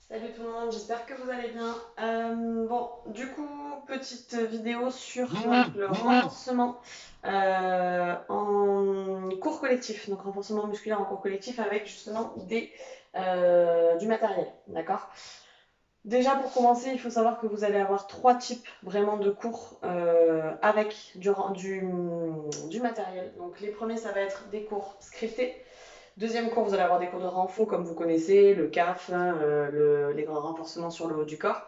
Salut tout le monde, j'espère que vous allez bien. Bon, du coup, petite vidéo sur donc, le renforcement en cours collectif, donc renforcement musculaire en cours collectif avec justement du matériel, d'accord? Déjà pour commencer, il faut savoir que vous allez avoir trois types vraiment de cours avec du matériel. Donc les premiers, ça va être des cours scriptés. Deuxième cours, vous allez avoir des cours de renfo comme vous connaissez, le CAF, les grands renforcements sur le haut du corps.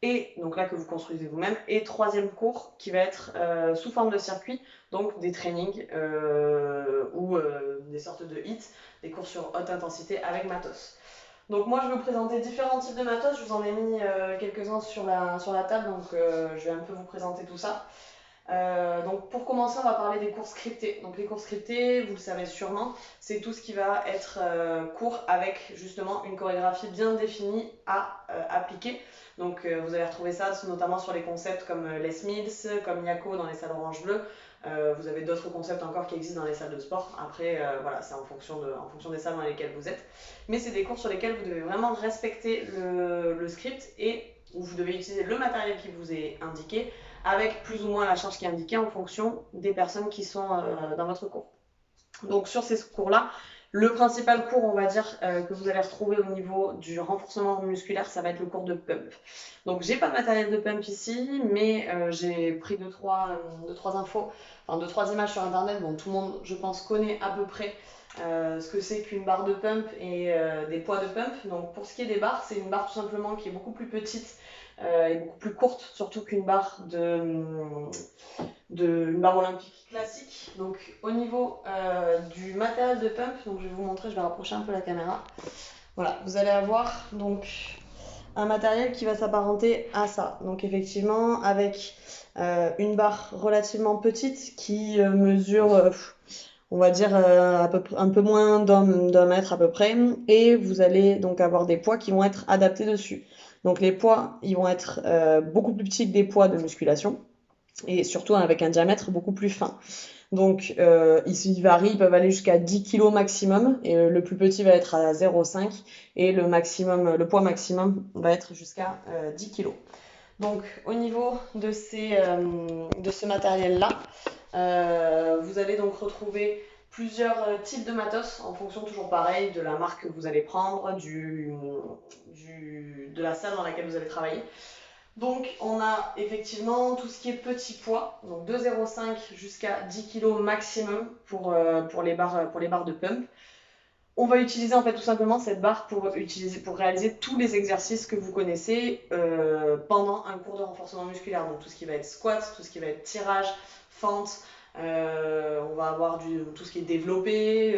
Et donc là que vous construisez vous-même. Et troisième cours qui va être sous forme de circuit, donc des trainings ou des sortes de hits, des cours sur haute intensité avec matos. Donc moi je vais vous présenter différents types de matos, je vous en ai mis quelques-uns sur la table, donc je vais un peu vous présenter tout ça. Donc pour commencer, on va parler des cours scriptés. Donc les cours scriptés, vous le savez sûrement, c'est tout ce qui va être cours avec justement une chorégraphie bien définie à appliquer. Donc vous allez retrouver ça notamment sur les concepts comme Les Mills, comme Yako dans les salles orange bleu. Vous avez d'autres concepts encore qui existent dans les salles de sport. Après, voilà, c'est en fonction des salles dans lesquelles vous êtes. Mais c'est des cours sur lesquels vous devez vraiment respecter le script et où vous devez utiliser le matériel qui vous est indiqué avec plus ou moins la charge qui est indiquée en fonction des personnes qui sont dans votre cours. Donc sur ces cours-là, le principal cours, on va dire, que vous allez retrouver au niveau du renforcement musculaire, ça va être le cours de pump. Donc j'ai pas de matériel de pump ici, mais j'ai pris deux, trois infos, enfin deux, trois images sur internet. Bon, tout le monde, je pense, connaît à peu près ce que c'est qu'une barre de pump et des poids de pump. Donc pour ce qui est des barres, c'est une barre tout simplement qui est beaucoup plus petite et beaucoup plus courte, surtout qu'une barre une barre olympique classique. Donc au niveau du matériel de pump, donc je vais vous montrer, je vais rapprocher un peu la caméra. Voilà, vous allez avoir donc un matériel qui va s'apparenter à ça. Donc effectivement avec une barre relativement petite qui mesure on va dire un peu moins d'un mètre à peu près, et vous allez donc avoir des poids qui vont être adaptés dessus. Donc les poids, ils vont être beaucoup plus petits que des poids de musculation, et surtout avec un diamètre beaucoup plus fin. Donc ils varient, ils peuvent aller jusqu'à 10 kg maximum, et le plus petit va être à 0,5, et le poids maximum va être jusqu'à 10 kg. Donc au niveau de ce matériel-là, vous allez donc retrouver plusieurs types de matos en fonction toujours pareil de la marque que vous allez prendre, de la salle dans laquelle vous allez travailler. Donc on a effectivement tout ce qui est petit poids, donc de 0,5 jusqu'à 10 kg maximum pour les barres de pump. On va utiliser en fait tout simplement cette barre pour réaliser tous les exercices que vous connaissez pendant un cours de renforcement musculaire. Donc tout ce qui va être squat, tout ce qui va être tirage, fente, on va avoir tout ce qui est développé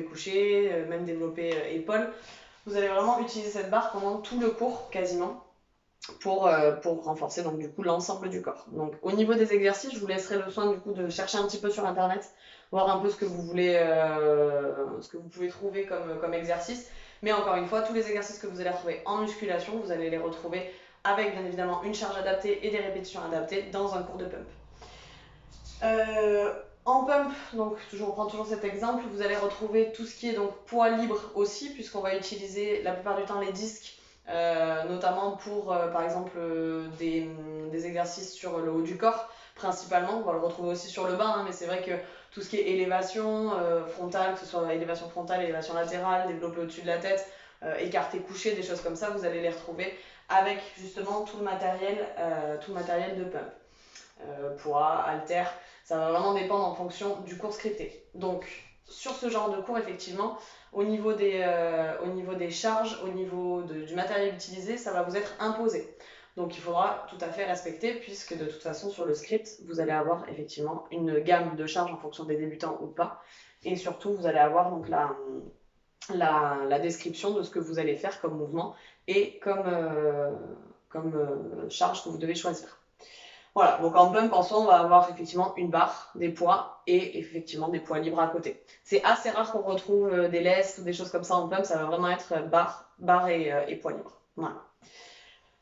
couché, même développé épaule. Vous allez vraiment utiliser cette barre pendant tout le cours quasiment pour renforcer donc du coup l'ensemble du corps. Donc au niveau des exercices, je vous laisserai le soin du coup de chercher un petit peu sur internet, voir un peu ce que vous voulez, ce que vous pouvez trouver comme exercice. Mais encore une fois, tous les exercices que vous allez retrouver en musculation, vous allez les retrouver avec bien évidemment une charge adaptée et des répétitions adaptées dans un cours de pump. En pump, donc on prend toujours cet exemple, vous allez retrouver tout ce qui est donc poids libre aussi, puisqu'on va utiliser la plupart du temps les disques, notamment pour par exemple des exercices sur le haut du corps, principalement. On va le retrouver aussi sur le bas, hein, mais c'est vrai que tout ce qui est élévation frontale, que ce soit élévation frontale, élévation latérale, développé au-dessus de la tête, écarté couché, des choses comme ça, vous allez les retrouver avec justement tout le matériel de pump. Poids, haltères, ça va vraiment dépendre en fonction du cours scripté. Donc, sur ce genre de cours, effectivement, au niveau des charges, au niveau du matériel utilisé, ça va vous être imposé. Donc, il faudra tout à fait respecter, puisque de toute façon, sur le script, vous allez avoir effectivement une gamme de charges en fonction des débutants ou pas. Et surtout, vous allez avoir donc la description de ce que vous allez faire comme mouvement et comme charge que vous devez choisir. Voilà, donc en pump en soi, on va avoir effectivement une barre, des poids et effectivement des poids libres à côté. C'est assez rare qu'on retrouve des lestes ou des choses comme ça en pump, ça va vraiment être barre et poids libres. Voilà.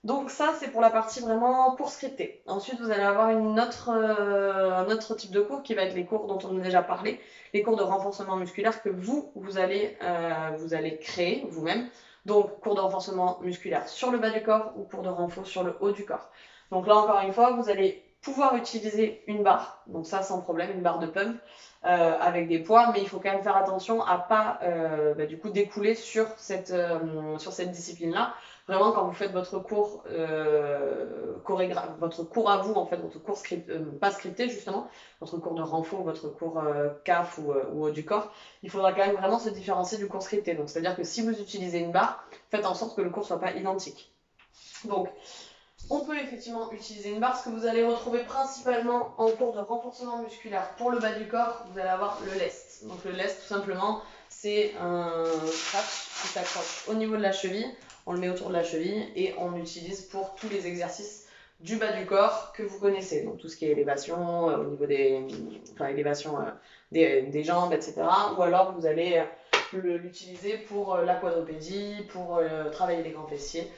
Donc ça, c'est pour la partie vraiment cours scripté. Ensuite, vous allez avoir un autre type de cours qui va être les cours dont on a déjà parlé, les cours de renforcement musculaire que vous allez créer vous-même. Donc cours de renforcement musculaire sur le bas du corps ou cours de renfort sur le haut du corps. Donc là encore une fois, vous allez pouvoir utiliser une barre, donc ça sans problème, une barre de pump avec des poids, mais il faut quand même faire attention à pas du coup découler sur cette discipline-là. Vraiment, quand vous faites votre cours votre cours à vous, en fait, votre cours pas scripté justement, votre cours de renfort, votre cours CAF ou haut du corps, il faudra quand même vraiment se différencier du cours scripté. Donc c'est-à-dire que si vous utilisez une barre, faites en sorte que le cours soit pas identique. Donc on peut effectivement utiliser une barre, ce que vous allez retrouver principalement en cours de renforcement musculaire pour le bas du corps, vous allez avoir le lest. Donc le lest, tout simplement, c'est un strap qui s'accroche au niveau de la cheville, on le met autour de la cheville et on l'utilise pour tous les exercices du bas du corps que vous connaissez. Donc tout ce qui est élévation, au niveau des jambes, etc. Ou alors vous allez l'utiliser pour la quadrupédie, pour travailler les grands fessiers.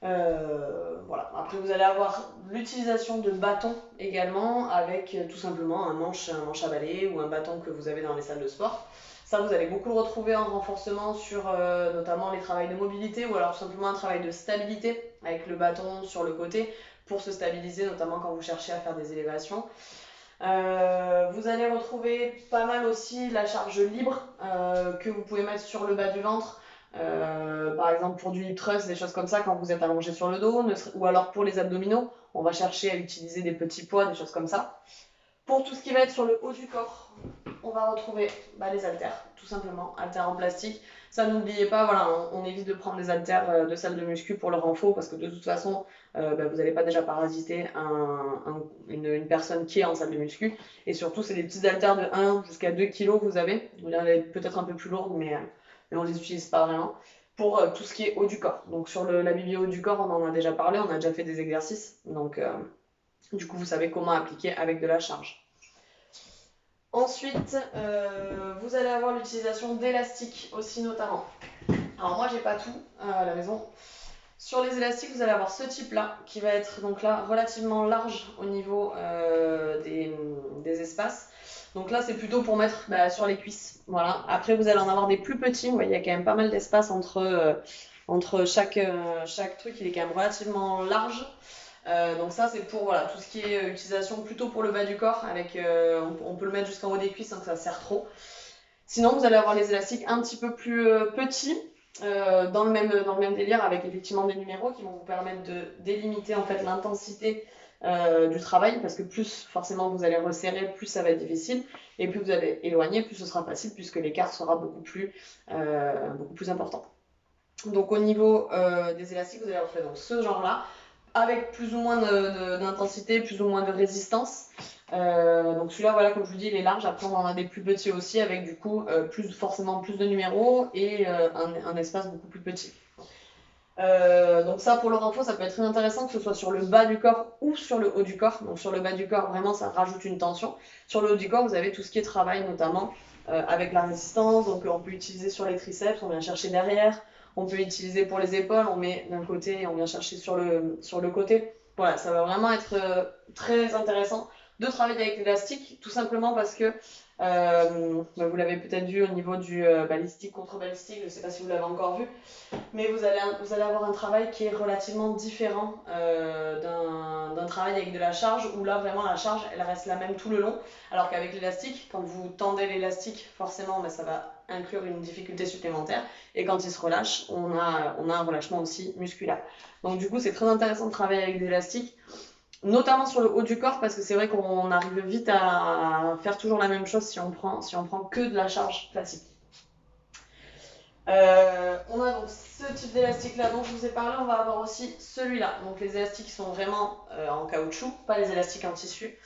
Voilà. Après vous allez avoir l'utilisation de bâtons également avec tout simplement un manche à balai ou un bâton que vous avez dans les salles de sport. Ça vous allez beaucoup le retrouver en renforcement sur notamment les travails de mobilité ou alors tout simplement un travail de stabilité avec le bâton sur le côté pour se stabiliser notamment quand vous cherchez à faire des élévations. Vous allez retrouver pas mal aussi la charge libre que vous pouvez mettre sur le bas du ventre. Par exemple pour du hip thrust, des choses comme ça quand vous êtes allongé sur le dos, ou alors pour les abdominaux, on va chercher à utiliser des petits poids, des choses comme ça. Pour tout ce qui va être sur le haut du corps, on va retrouver les haltères, tout simplement, haltères en plastique. Ça, n'oubliez pas, voilà, on évite de prendre les haltères de salle de muscu pour le renfort parce que de toute façon, vous n'allez pas déjà parasiter une personne qui est en salle de muscu. Et surtout, c'est des petits haltères de 1 jusqu'à 2 kg que vous avez. Vous allez peut-être un peu plus lourdes, mais on les utilise pas vraiment. Pour tout ce qui est haut du corps. Donc sur la biblio haut du corps, on en a déjà parlé, on a déjà fait des exercices. Donc du coup, vous savez comment appliquer avec de la charge. Ensuite, vous allez avoir l'utilisation d'élastiques aussi notamment. Alors moi, j'ai pas tout à la maison. Sur les élastiques, vous allez avoir ce type-là, qui va être donc là relativement large au niveau des espaces. Donc là, c'est plutôt pour mettre sur les cuisses. Voilà. Après, vous allez en avoir des plus petits. Vous voyez, il y a quand même pas mal d'espace entre chaque truc. Il est quand même relativement large. Donc ça, c'est pour voilà, tout ce qui est utilisation plutôt pour le bas du corps. On peut le mettre jusqu'en haut des cuisses sans que ça serre trop. Sinon, vous allez avoir les élastiques un petit peu plus petits. Dans le même délire avec effectivement des numéros qui vont vous permettre de délimiter en fait l'intensité du travail parce que plus forcément vous allez resserrer, plus ça va être difficile et plus vous allez éloigner, plus ce sera facile puisque l'écart sera beaucoup plus important. Donc au niveau des élastiques, vous allez retrouver donc ce genre-là avec plus ou moins d'intensité, plus ou moins de résistance. Donc celui-là, voilà, comme je vous dis, il est large. Après, on en a des plus petits aussi, avec du coup forcément plus de numéros et un espace beaucoup plus petit. Donc ça, pour le renfort, ça peut être très intéressant que ce soit sur le bas du corps ou sur le haut du corps. Donc sur le bas du corps, vraiment, ça rajoute une tension. Sur le haut du corps, vous avez tout ce qui est travail, notamment avec la résistance. Donc on peut utiliser sur les triceps, on vient chercher derrière. On peut utiliser pour les épaules, on met d'un côté et on vient chercher sur le côté. Voilà, ça va vraiment être très intéressant de travailler avec l'élastique, tout simplement parce que vous l'avez peut-être vu au niveau du balistique contre balistique, je ne sais pas si vous l'avez encore vu, mais vous allez avoir un travail qui est relativement différent d'un travail avec de la charge, où là vraiment la charge elle reste la même tout le long, alors qu'avec l'élastique, quand vous tendez l'élastique, forcément ça va inclure une difficulté supplémentaire, et quand il se relâche, on a un relâchement aussi musculaire. Donc du coup c'est très intéressant de travailler avec des élastiques, notamment sur le haut du corps, parce que c'est vrai qu'on arrive vite à faire toujours la même chose si on prend que de la charge classique. On a donc ce type d'élastique là dont je vous ai parlé, on va avoir aussi celui-là. Donc les élastiques qui sont vraiment en caoutchouc, pas les élastiques en tissu.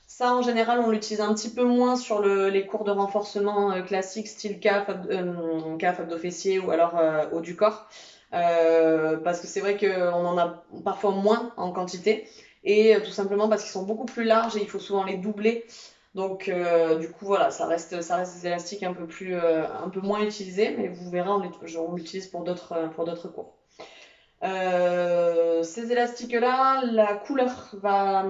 Ça en général on l'utilise un petit peu moins sur les cours de renforcement classiques style calf, abdos fessiers ou alors haut du corps. Parce que c'est vrai qu'on en a parfois moins en quantité et tout simplement parce qu'ils sont beaucoup plus larges et il faut souvent les doubler. Donc du coup voilà, ça reste des élastiques un peu moins utilisés, mais vous verrez on l'utilise pour d'autres cours. Ces élastiques-là, la couleur va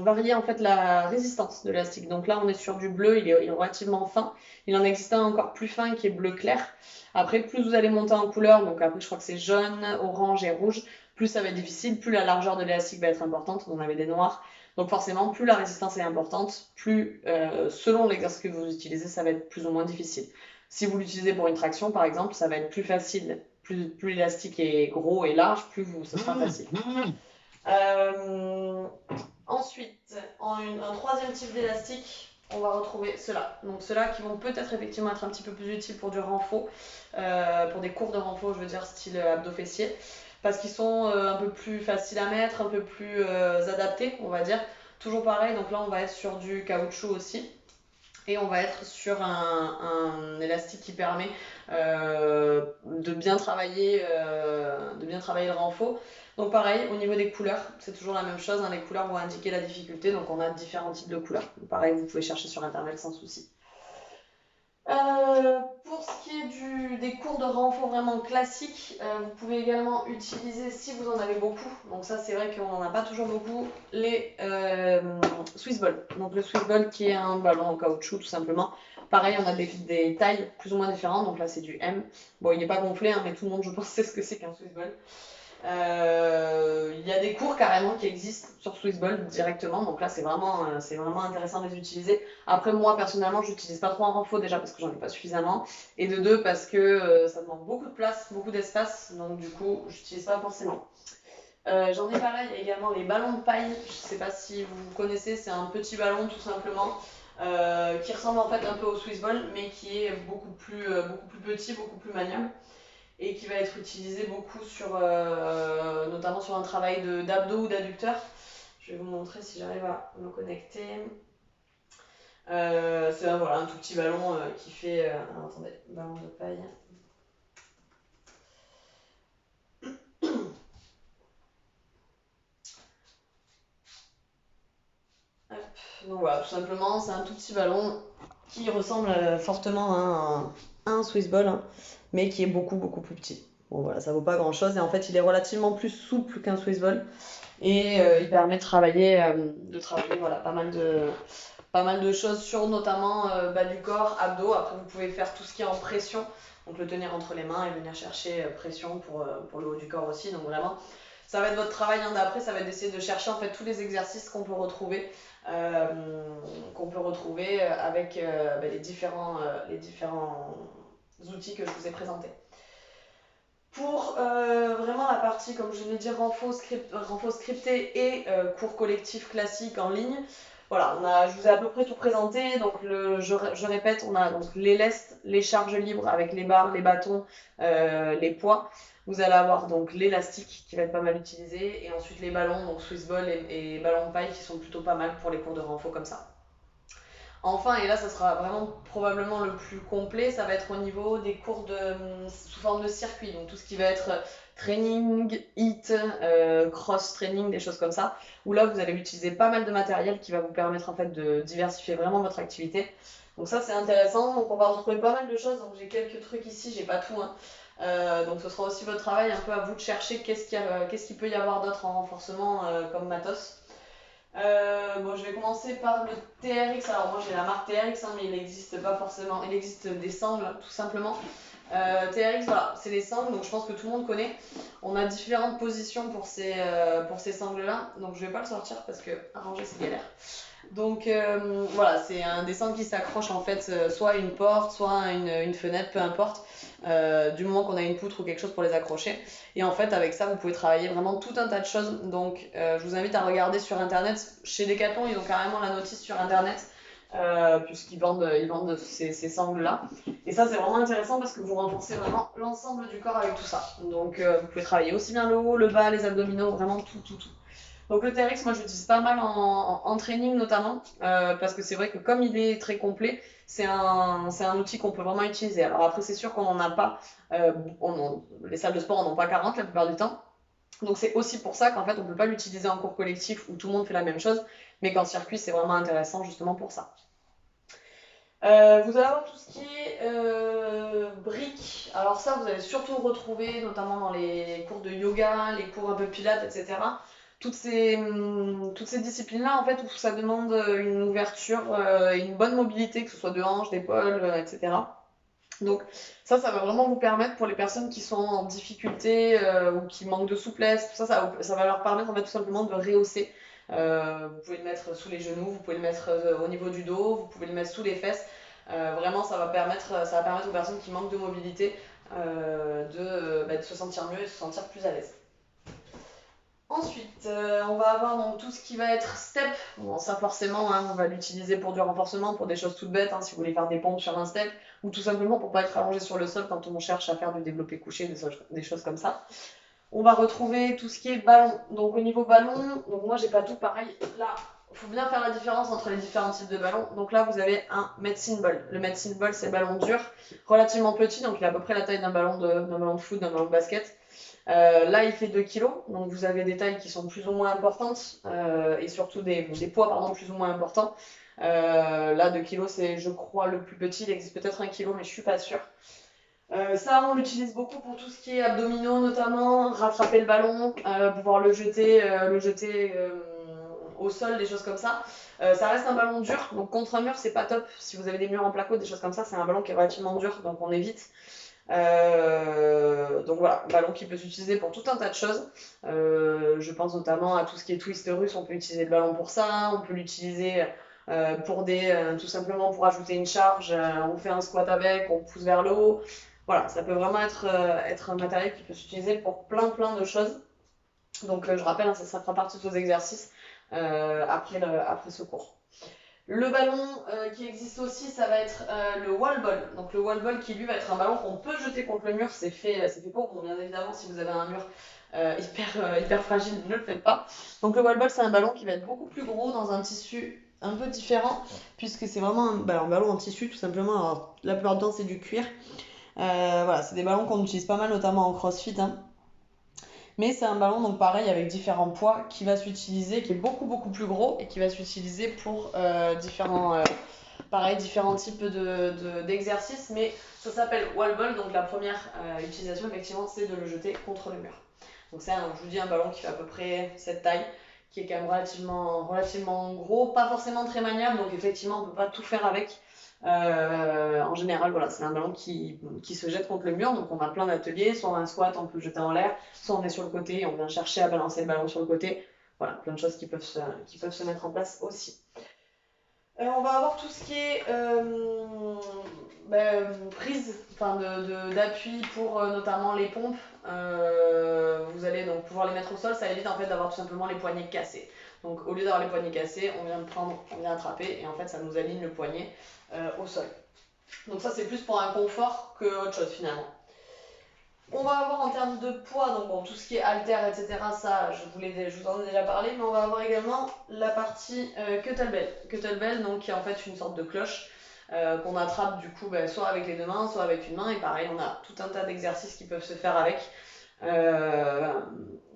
varier en fait la résistance de l'élastique. Donc là, on est sur du bleu, il est relativement fin. Il en existe un encore plus fin qui est bleu clair. Après, plus vous allez monter en couleur, donc après, je crois que c'est jaune, orange et rouge, plus ça va être difficile, plus la largeur de l'élastique va être importante. On avait des noirs. Donc forcément, plus la résistance est importante, plus selon l'exercice que vous utilisez, ça va être plus ou moins difficile. Si vous l'utilisez pour une traction, par exemple, ça va être plus facile. Plus l'élastique est gros et large, ce sera facile. Ensuite, un troisième type d'élastique, on va retrouver ceux-là. Donc ceux-là qui vont peut-être effectivement être un petit peu plus utiles pour du renfort, pour des cours de renfort, je veux dire style abdos-fessiers, parce qu'ils sont un peu plus faciles à mettre, un peu plus adaptés, on va dire. Toujours pareil, donc là on va être sur du caoutchouc aussi. Et on va être sur un élastique qui permet de bien travailler le renfort. Donc pareil, au niveau des couleurs, c'est toujours la même chose, hein, les couleurs vont indiquer la difficulté, donc on a différents types de couleurs. Pareil, vous pouvez chercher sur internet sans souci. Pour ce qui est des cours de renfort vraiment classiques, vous pouvez également utiliser, si vous en avez beaucoup, donc ça c'est vrai qu'on n'en a pas toujours beaucoup, les Swiss Ball. Donc le Swiss Ball qui est un ballon en caoutchouc tout simplement. Pareil, on a des tailles plus ou moins différentes, donc là c'est du M. Bon, il n'est pas gonflé, hein, mais tout le monde je pense sait ce que c'est qu'un Swiss Ball. Il y a des cours carrément qui existent sur Swissball directement, donc là c'est vraiment intéressant de les utiliser. Après moi personnellement je n'utilise pas trop en renfort déjà parce que j'en ai pas suffisamment, et de deux parce que ça demande beaucoup de place, beaucoup d'espace, donc du coup j'utilise pas forcément. J'en ai parlé, il y a également les ballons de paille, je sais pas si vous connaissez, c'est un petit ballon tout simplement. Qui ressemble en fait un peu au Swissball mais qui est beaucoup plus petit, beaucoup plus maniable et qui va être utilisé beaucoup notamment sur un travail d'abdos ou d'adducteurs. Je vais vous montrer si j'arrive à me connecter. C'est un tout petit ballon qui fait... attendez, ballon de paille. Hop. Donc voilà, tout simplement, c'est un tout petit ballon qui ressemble fortement à un Swiss Ball, hein, mais qui est beaucoup plus petit. Bon voilà, ça vaut pas grand chose et en fait il est relativement plus souple qu'un Swiss Ball et il permet de travailler voilà, pas mal de choses sur notamment bas du corps, abdos. Après vous pouvez faire tout ce qui est en pression, donc le tenir entre les mains et venir chercher pression pour le haut du corps aussi. Donc vraiment, ça va être votre travail d'après, ça va être d'essayer de chercher en fait tous les exercices qu'on peut retrouver avec les différents outils que je vous ai présentés. Pour vraiment la partie, comme je l'ai dit, renfort scripté et cours collectif classique en ligne, voilà, je vous ai à peu près tout présenté. Donc je répète, on a donc les lestes, les charges libres avec les barres, les bâtons, les poids. Vous allez avoir donc l'élastique qui va être pas mal utilisé et ensuite les ballons, donc Swiss Ball et ballons de paille qui sont plutôt pas mal pour les cours de renfort comme ça. Enfin, et là, ça sera vraiment probablement le plus complet, ça va être au niveau des cours sous forme de circuit. Donc tout ce qui va être training, hit, cross-training, des choses comme ça. Où là, vous allez utiliser pas mal de matériel qui va vous permettre en fait de diversifier vraiment votre activité. Donc ça, c'est intéressant. Donc on va retrouver pas mal de choses. Donc j'ai quelques trucs ici, j'ai pas tout, hein. Donc ce sera aussi votre travail un peu à vous de chercher qu'est-ce qu'il peut y avoir d'autre en renforcement comme matos. Bon, je vais commencer par le TRX. Alors moi j'ai la marque TRX, hein, mais il n'existe pas forcément. Il existe des sangles, tout simplement. TRX, voilà, c'est les sangles, donc je pense que tout le monde connaît. On a différentes positions pour ces sangles-là, donc je vais pas le sortir parce que arranger c'est galère. Donc voilà, c'est des sangles qui s'accrochent en fait, soit à une porte, soit à une fenêtre, peu importe, du moment qu'on a une poutre ou quelque chose pour les accrocher. Et en fait, avec ça, vous pouvez travailler vraiment tout un tas de choses. Donc je vous invite à regarder sur internet. Chez Decathlon, ils ont carrément la notice sur internet, puisqu'ils vendent ces sangles-là. Et ça, c'est vraiment intéressant parce que vous renforcez vraiment l'ensemble du corps avec tout ça. Donc vous pouvez travailler aussi bien le haut, le bas, les abdominaux, vraiment tout. Donc le TRX, moi je l'utilise pas mal en training notamment, parce que c'est vrai que comme il est très complet, c'est un outil qu'on peut vraiment utiliser. Alors après c'est sûr qu'on n'en a pas, les salles de sport n'en ont pas 40 la plupart du temps, donc c'est aussi pour ça qu'en fait on ne peut pas l'utiliser en cours collectif où tout le monde fait la même chose, mais qu'en circuit c'est vraiment intéressant justement pour ça. Vous allez avoir tout ce qui est briques. Alors ça, vous allez surtout retrouver, notamment dans les cours de yoga, les cours un peu pilates, etc. Toutes ces disciplines-là, en fait, où ça demande une ouverture et une bonne mobilité, que ce soit de hanches, d'épaules, etc. Donc ça va vraiment vous permettre pour les personnes qui sont en difficulté ou qui manquent de souplesse, tout ça, ça va leur permettre en fait tout simplement de rehausser. Vous pouvez le mettre sous les genoux, vous pouvez le mettre au niveau du dos, vous pouvez le mettre sous les fesses. Vraiment, ça va permettre aux personnes qui manquent de mobilité de se sentir mieux et de se sentir plus à l'aise. Ensuite, on va avoir donc tout ce qui va être step. Bon, ça forcément, hein, on va l'utiliser pour du renforcement, pour des choses toutes bêtes, hein, si vous voulez faire des pompes sur un step, ou tout simplement pour pas être allongé sur le sol quand on cherche à faire du développé couché, des choses comme ça. On va retrouver tout ce qui est ballon. Donc au niveau ballon, donc moi j'ai pas tout pareil. Là, il faut bien faire la différence entre les différents types de ballons. Donc là, vous avez un medicine ball. Le medicine ball, c'est ballon dur, relativement petit, donc il a à peu près la taille d'un ballon de foot, d'un ballon de basket. Là, il fait 2 kg, donc vous avez des tailles qui sont plus ou moins importantes et surtout des poids pardon, plus ou moins importants. Là, 2 kg, c'est, je crois, le plus petit. Il existe peut-être 1 kg, mais je suis pas sûre. Ça, on l'utilise beaucoup pour tout ce qui est abdominaux, notamment rattraper le ballon, pouvoir le jeter au sol, des choses comme ça. Ça reste un ballon dur, donc contre un mur, c'est pas top. Si vous avez des murs en placo, des choses comme ça, c'est un ballon qui est relativement dur, donc on évite. Donc voilà, un ballon qui peut s'utiliser pour tout un tas de choses. Je pense notamment à tout ce qui est twist russe, on peut utiliser le ballon pour ça, on peut l'utiliser tout simplement pour ajouter une charge, on fait un squat avec, on pousse vers le haut. Voilà, ça peut vraiment être un matériel qui peut s'utiliser pour plein de choses. Donc je rappelle, hein, ça fera partie de vos exercices après ce cours. Le ballon qui existe aussi, ça va être le wall ball. Donc le wall ball qui lui va être un ballon qu'on peut jeter contre le mur. C'est fait pour. Bon, bien évidemment, si vous avez un mur hyper fragile, ne le faites pas. Donc le wall ball, c'est un ballon qui va être beaucoup plus gros dans un tissu un peu différent, puisque c'est vraiment un ballon en tissu, tout simplement. Alors, la plupart du temps, c'est du cuir. Voilà, c'est des ballons qu'on utilise pas mal, notamment en crossfit, hein. Mais c'est un ballon, donc pareil, avec différents poids, qui va s'utiliser, qui est beaucoup plus gros et qui va s'utiliser pour différents types d'exercices. Mais ça s'appelle wall ball, donc la première utilisation, effectivement, c'est de le jeter contre le mur. Donc c'est, je vous dis, un ballon qui fait à peu près cette taille, qui est quand même relativement gros, pas forcément très maniable, donc effectivement, on ne peut pas tout faire avec. En général, voilà, c'est un ballon qui se jette contre le mur, donc on a plein d'ateliers, soit un squat, on peut le jeter en l'air, soit on est sur le côté et on vient chercher à balancer le ballon sur le côté. Voilà, plein de choses qui peuvent se mettre en place aussi. On va avoir tout ce qui est prise d'appui pour notamment les pompes. Vous allez donc pouvoir les mettre au sol, ça évite en fait d'avoir tout simplement les poignets cassés. Donc au lieu d'avoir les poignets cassés, on vient attraper et en fait ça nous aligne le poignet au sol. Donc ça c'est plus pour un confort que autre chose finalement. On va avoir en termes de poids, donc bon, tout ce qui est haltère, etc., ça je vous en ai déjà parlé, mais on va avoir également la partie kettlebell. Kettlebell, donc qui est en fait une sorte de cloche qu'on attrape du coup soit avec les deux mains, soit avec une main, et pareil, on a tout un tas d'exercices qui peuvent se faire avec,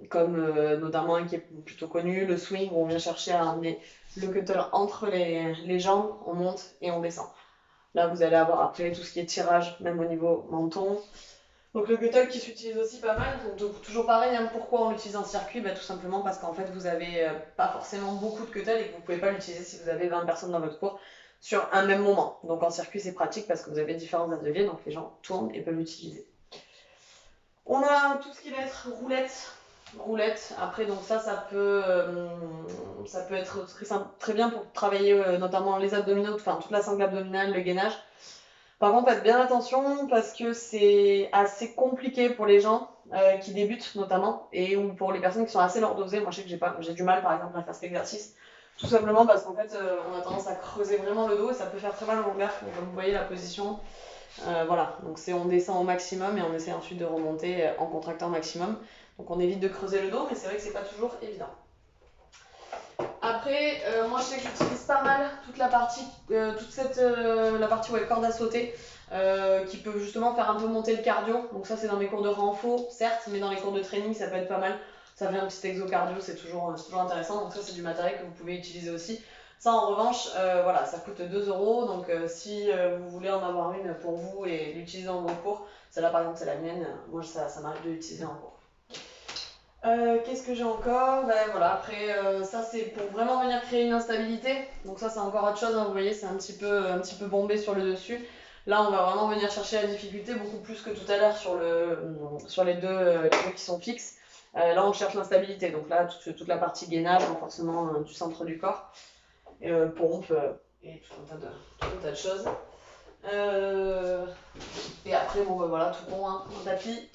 comme notamment un qui est plutôt connu, le swing, où on vient chercher à amener le kettle entre les jambes, on monte et on descend. Là, vous allez avoir après tout ce qui est tirage, même au niveau menton. Donc le kettle qui s'utilise aussi pas mal, donc toujours pareil, hein, pourquoi on l'utilise en circuit? Tout simplement parce qu'en fait vous avez pas forcément beaucoup de kettle et que vous pouvez pas l'utiliser si vous avez 20 personnes dans votre cours sur un même moment. Donc en circuit c'est pratique parce que vous avez différents ateliers, donc les gens tournent et peuvent l'utiliser. On a tout ce qui va être roulette. Après donc ça peut être très bien pour travailler notamment les abdominaux, enfin toute la sangle abdominale, le gainage. Par contre, faites bien attention parce que c'est assez compliqué pour les gens qui débutent notamment et ou pour les personnes qui sont assez lordosées. Moi, je sais que j'ai du mal par exemple à faire cet exercice. Tout simplement parce qu'en fait, on a tendance à creuser vraiment le dos et ça peut faire très mal au longueur. Donc, comme vous voyez la position, voilà. Donc on descend au maximum et on essaie ensuite de remonter en contractant au maximum. Donc on évite de creuser le dos, mais c'est vrai que c'est pas toujours évident. Après, moi je sais que j'utilise pas mal toute la partie, la partie corde à sauter, qui peut justement faire un peu monter le cardio. Donc ça c'est dans mes cours de renfo, certes, mais dans les cours de training ça peut être pas mal. Ça fait un petit exo cardio, c'est toujours intéressant. Donc ça c'est du matériel que vous pouvez utiliser aussi. Ça, en revanche, voilà, ça coûte 2 euros. Donc, si vous voulez en avoir une pour vous et l'utiliser dans vos cours, celle-là, par exemple, c'est la mienne. Moi, ça m'arrive de l'utiliser en cours. Qu'est-ce que j'ai encore? Ben voilà, après, ça, c'est pour vraiment venir créer une instabilité. Donc, ça, c'est encore autre chose, hein, vous voyez, c'est un petit peu bombé sur le dessus. Là, on va vraiment venir chercher la difficulté beaucoup plus que tout à l'heure sur les deux qui sont fixes. Là, on cherche l'instabilité. Donc là, toute la partie gainage, renforcement du centre du corps, pompe et tout un tas de choses. Et après, bon, ben voilà, tout con, hein, un tapis.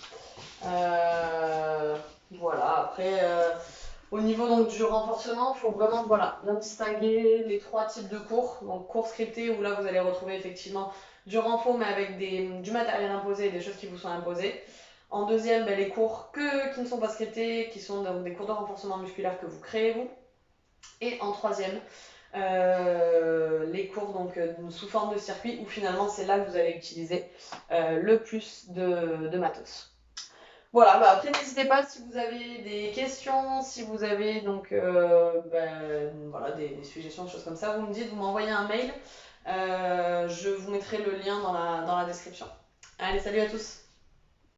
Voilà, après, au niveau donc, du renforcement, il faut vraiment voilà, bien distinguer les trois types de cours. Donc, cours scriptés, où là, vous allez retrouver effectivement du renfort, mais avec du matériel imposé et des choses qui vous sont imposées. En deuxième, ben, les cours qui ne sont pas scriptés, qui sont donc des cours de renforcement musculaire que vous créez vous. Et en troisième, les cours donc, sous forme de circuit, où finalement c'est là que vous allez utiliser le plus de matos. Voilà, bah après n'hésitez pas si vous avez des questions, si vous avez donc voilà, des suggestions, des choses comme ça, vous me dites, vous m'envoyez un mail, je vous mettrai le lien dans la description. Allez, salut à tous!